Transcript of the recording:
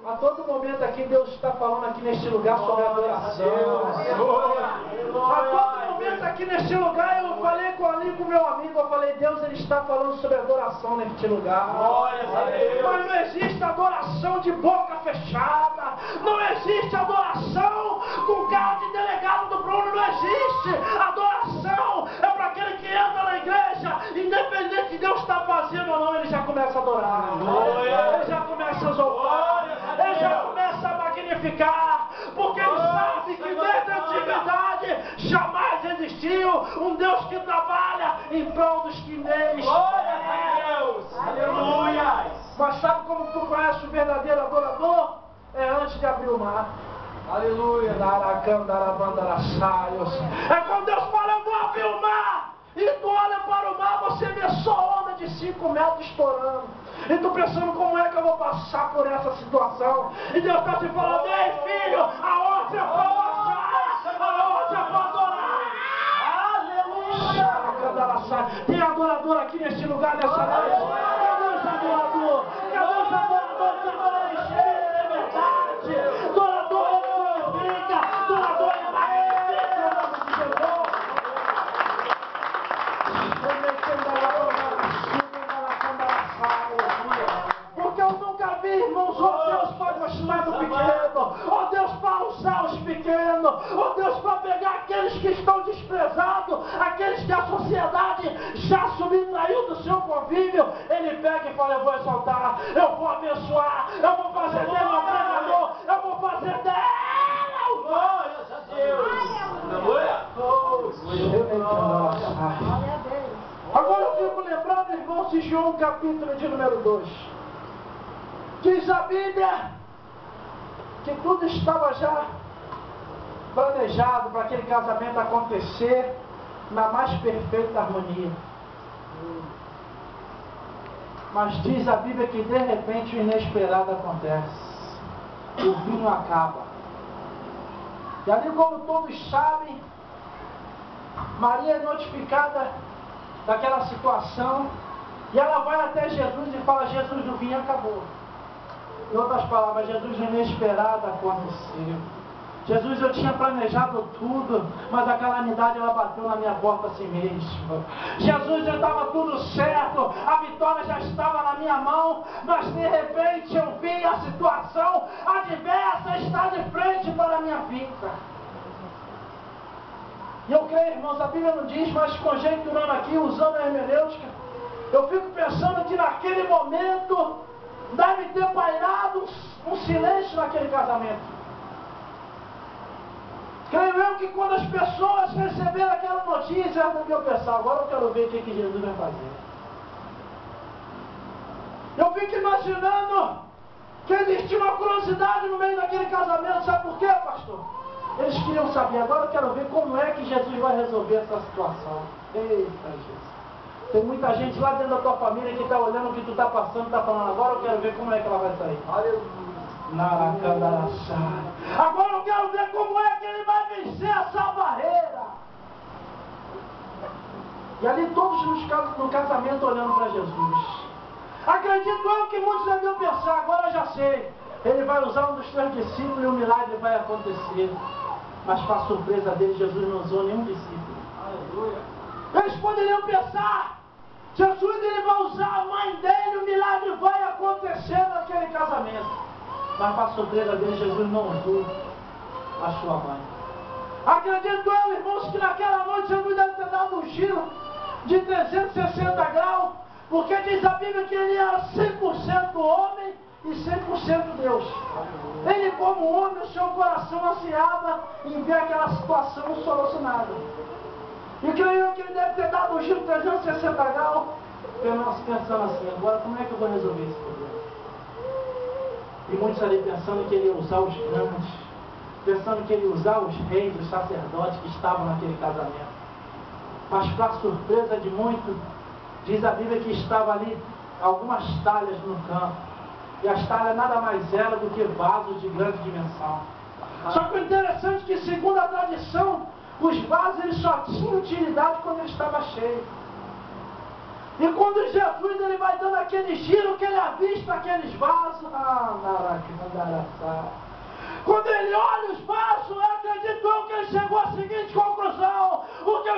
A todo momento aqui, Deus está falando aqui neste lugar sobre adoração. A todo momento aqui neste lugar, eu falei ali com o meu amigo, eu falei, Deus, Ele está falando sobre adoração neste lugar. Mas não existe adoração de boca fechada. Não existe adoração com cara de delegado do Bruno. Não existe. Adoração é para aquele que entra na igreja, independente de Deus estar fazendo ou não, ele já começa a adorar. Ele já começa a exaltar. Ele já começa a magnificar, porque ele sabe que desde a antiguidade jamais existiu um Deus que trabalha em prol dos que nele estão. Glória a Deus! Aleluia! Mas sabe como tu conhece o verdadeiro adorador? É antes de abrir o mar. Aleluia! É quando Deus fala, eu vou abrir o mar. E tu olha para o mar, você vê só onda de 5 metros estourando. E tu pensando, como é que eu vou passar por essa situação? E Deus está te falando, ei filho, aonde é para orar? Aonde é para adorar? Aleluia! Tem adorador aqui neste lugar, nessa noite. Cadê os adoradores? Cadê os adoradores que adoram em espírito e verdade? Adorador não brinca, adorador é magnífico, em nome de Jesus. Porque eu nunca vi, irmãos, oh Deus para gostar do pequeno, oh Deus para usar os pequenos, oh Deus para pegar aqueles que estão desprezados, aqueles que a sociedade já subtraiu do seu convívio. Ele pega e fala, eu vou exaltar, eu vou abençoar, eu vou fazer dele um pregador, eu vou fazer dela. Glória a Deus! Aleluia! Agora eu fico lembrando, irmãos, de João capítulo de número 2. Diz a Bíblia que tudo estava já planejado para aquele casamento acontecer na mais perfeita harmonia. Mas diz a Bíblia que de repente o inesperado acontece. O vinho acaba. E ali, como todos sabem, Maria é notificada daquela situação, e ela vai até Jesus e fala, Jesus, o vinho acabou. Em outras palavras, Jesus, o inesperado aconteceu. Jesus, eu tinha planejado tudo, mas a calamidade ela bateu na minha porta assim mesmo. Jesus, eu estava tudo certo, a vitória já estava na minha mão, mas de repente eu vi a situação adversa estar de frente para a minha vida. E eu creio, irmãos, a Bíblia não diz, mas conjecturando aqui, usando a hermenêutica, eu fico pensando que naquele momento deve ter pairado um silêncio naquele casamento. Creio eu que quando as pessoas receberam aquela notícia, elas deviam pensar, agora eu quero ver o que Jesus vai fazer. Eu fico imaginando que existia uma curiosidade no meio daquele casamento, sabe por quê, pastor? Eles queriam saber, agora eu quero ver como é que Jesus vai resolver essa situação. Eita Jesus. Tem muita gente lá dentro da tua família que está olhando o que tu está passando, está falando, agora eu quero ver como é que ela vai sair. Aleluia. Agora eu quero ver como é que ele vai vencer essa barreira. E ali todos no casamento olhando para Jesus. Acredito eu que muitos deviam pensar, agora eu já sei. Ele vai usar um dos teus discípulos e um milagre vai acontecer. Mas para a surpresa dele, Jesus não usou nenhum discípulo. Aleluia. Eles poderiam pensar, Jesus ele vai usar a mãe dele, o milagre vai acontecer naquele casamento. Mas para a surpresa dele, Jesus não usou a sua mãe. Acredito eu, irmãos, que naquela noite Jesus deve ter dado um giro de 360 graus, porque diz a Bíblia que ele era 100% homem e 100% Deus. Ele, como homem, o seu coração ansiava em ver aquela situação solucionada. E creio que ele deve ter dado um giro de 360 graus, pensando assim, agora como é que eu vou resolver esse problema? E muitos ali pensando que ele ia usar os grandes, pensando que ele ia usar os reis, os sacerdotes que estavam naquele casamento. Mas para a surpresa de muitos, diz a Bíblia que estava ali algumas talhas no campo. E as talhas nada mais eram do que vasos de grande dimensão. Só que o interessante é que, segundo a tradição, os vasos eles só tinham utilidade quando ele estava cheio. E quando Jesus ele vai dando aquele giro que ele avista aqueles vasos, quando ele olha os vasos, eu acredito que ele chegou à seguinte conclusão: o que